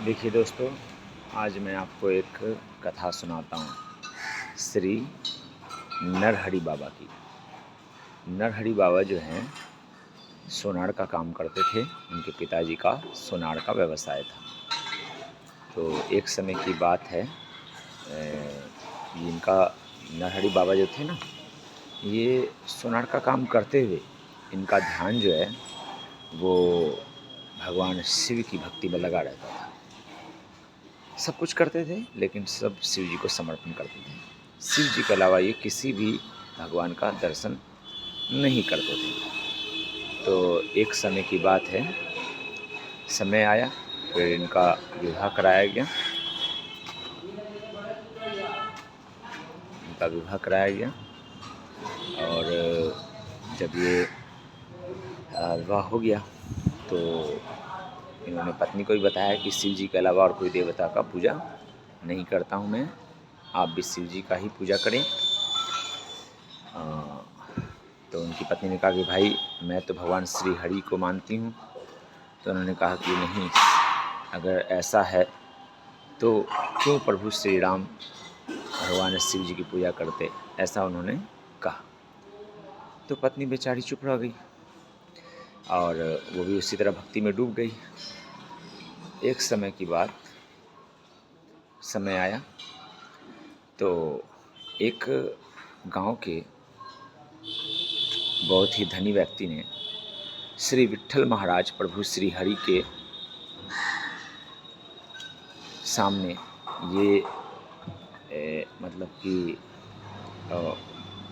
देखिए दोस्तों, आज मैं आपको एक कथा सुनाता हूँ श्री नरहरि बाबा की। नरहरि बाबा जो हैं सोनार का काम करते थे। उनके पिताजी का सोनार का व्यवसाय था। तो एक समय की बात है, इनका नरहरि बाबा जो थे ना, ये सोनार का काम करते हुए इनका ध्यान जो है वो भगवान शिव की भक्ति में लगा रहता था। सब कुछ करते थे लेकिन सब शिव जी को समर्पण करते थे। शिव जी के अलावा ये किसी भी भगवान का दर्शन नहीं करते थे। तो एक समय की बात है, समय आया, फिर इनका विवाह कराया गया। और जब ये विवाह हो गया तो इन्होंने पत्नी को भी बताया कि शिव जी के अलावा और कोई देवता का पूजा नहीं करता हूँ मैं, आप भी शिव जी का ही पूजा करें। तो उनकी पत्नी ने कहा कि भाई मैं तो भगवान श्री हरि को मानती हूँ। तो उन्होंने कहा कि नहीं, अगर ऐसा है तो क्यों प्रभु श्री राम भगवान शिव जी की पूजा करते, ऐसा उन्होंने कहा। तो पत्नी बेचारी चुप रह गई और वो भी उसी तरह भक्ति में डूब गई। एक समय की बात, समय आया तो एक गांव के बहुत ही धनी व्यक्ति ने श्री विट्ठल महाराज प्रभु श्री हरि के सामने ये मतलब कि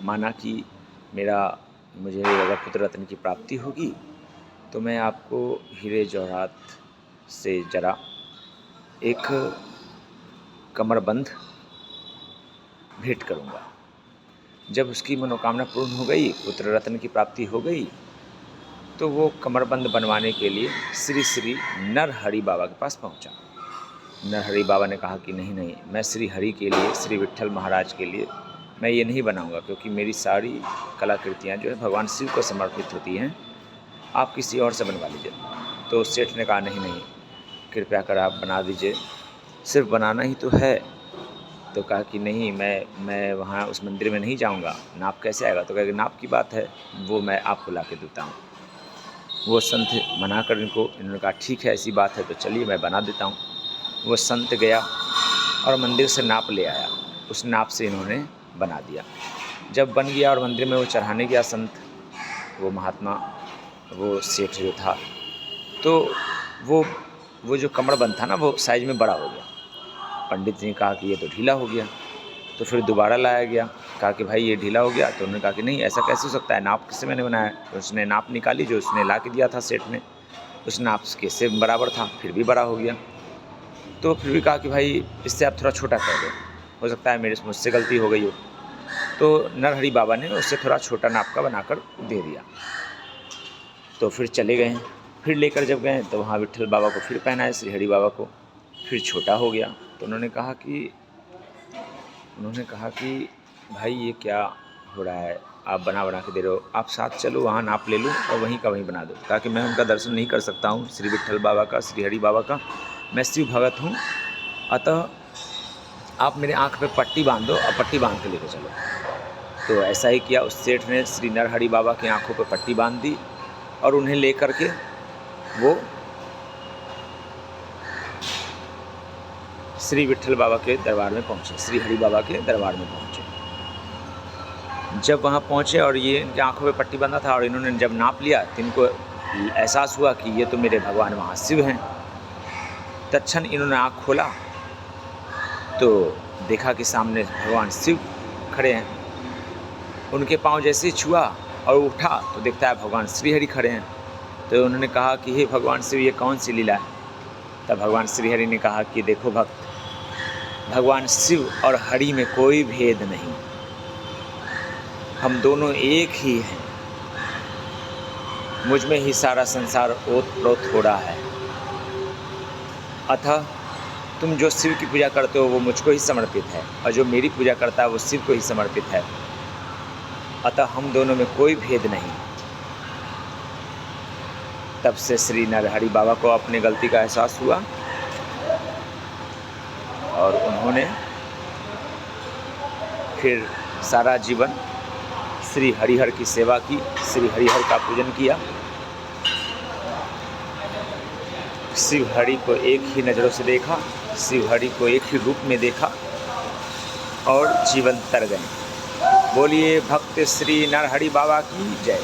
माना कि मुझे अगर पुत्र रत्न की प्राप्ति होगी तो मैं आपको हीरे जवाहरात से जरा एक कमरबंद भेंट करूंगा। जब उसकी मनोकामना पूर्ण हो गई, पुत्र रत्न की प्राप्ति हो गई, तो वो कमरबंद बनवाने के लिए श्री श्री नरहरि बाबा के पास पहुंचा। नरहरि बाबा ने कहा कि नहीं नहीं, मैं श्री हरि के लिए, श्री विट्ठल महाराज के लिए मैं ये नहीं बनाऊंगा, क्योंकि मेरी सारी कलाकृतियाँ जो है भगवान शिव को समर्पित होती हैं, आप किसी और से बनवा लीजिए। तो सेठ ने कहा नहीं नहीं, कृपया कर आप बना दीजिए, सिर्फ बनाना ही तो है। तो कहा कि नहीं, मैं वहाँ उस मंदिर में नहीं जाऊँगा, नाप कैसे आएगा। तो कहा कि नाप की बात है, वो मैं आपको ला के देता हूँ। वो संत मना कर इन्होंने कहा ठीक है, ऐसी बात है तो चलिए मैं बना देता हूँ। वो संत गया और मंदिर से नाप ले आया। उस नाप से इन्होंने बना दिया। जब बन गया और मंदिर में वो चढ़ाने गया संत, वो महात्मा, वो सेठ जो था, तो वो जो कमरबंद था ना, वो साइज में बड़ा हो गया। पंडित जी ने कहा कि ये तो ढीला हो गया। तो फिर दोबारा लाया गया, कहा कि भाई ये ढीला हो गया। तो उन्होंने कहा कि नहीं, ऐसा कैसे हो सकता है, नाप किससे मैंने बनाया। तो उसने नाप निकाली, जो उसने ला के दिया था सेठ ने, उस नाप के से बराबर था, फिर भी बड़ा हो गया। तो फिर भी कहा कि भाई इससे आप थोड़ा छोटा कर दो, हो सकता है मुझसे गलती हो गई हो। तो नरहरि बाबा ने उससे थोड़ा छोटा नाप का बनाकर दे दिया। तो फिर चले गए, फिर लेकर जब गए तो वहाँ विट्ठल बाबा को फिर पहनाया, श्री हरि बाबा को, फिर छोटा हो गया। तो उन्होंने कहा कि भाई ये क्या हो रहा है, आप बना के दे रहे हो, आप साथ चलो, वहाँ नाप ले लो और वहीं का वहीं बना दो। कहा कि मैं उनका दर्शन नहीं कर सकता हूँ, श्री विट्ठल बाबा का, श्री हरि बाबा का, मैं शिव भगत हूँ, अतः आप मेरे आँख पे पट्टी बांध दो और पट्टी बांध के लेकर चलो। तो ऐसा ही किया। उस सेठ ने श्री नरहरि बाबा की आँखों पर पट्टी बांध दी और उन्हें लेकर के वो श्री विट्ठल बाबा के दरबार में पहुँचे, श्री हरि बाबा के दरबार में पहुँचे। जब वहाँ पहुँचे और ये इनकी आँखों पे पट्टी बंधा था और इन्होंने जब नाप लिया तो इनको एहसास हुआ कि ये तो मेरे भगवान महाशिव हैं। तत्क्षण इन्होंने आँख खोला तो देखा कि सामने भगवान शिव खड़े हैं। उनके पाँव जैसे ही छुआ और उठा तो देखता है भगवान श्रीहरि खड़े हैं। तो उन्होंने कहा कि हे भगवान शिव, ये कौन सी लीला है। तब भगवान श्रीहरि ने कहा कि देखो भक्त, भगवान शिव और हरि में कोई भेद नहीं, हम दोनों एक ही हैं, मुझ में ही सारा संसार ओत-प्रोत हो रहा है, अतः तुम जो शिव की पूजा करते हो वो मुझको ही समर्पित है, और जो मेरी पूजा करता है वो शिव को ही समर्पित है, अतः हम दोनों में कोई भेद नहीं। तब से श्री नरहरि बाबा को अपनी गलती का एहसास हुआ और उन्होंने फिर सारा जीवन श्री हरिहर की सेवा की, श्री हरिहर का पूजन किया। शिव हरि को एक ही नज़रों से देखा, शिव हरि को एक ही रूप में देखा और जीवन तर गए। बोलिए भक्त श्री नरहरि बाबा की जय।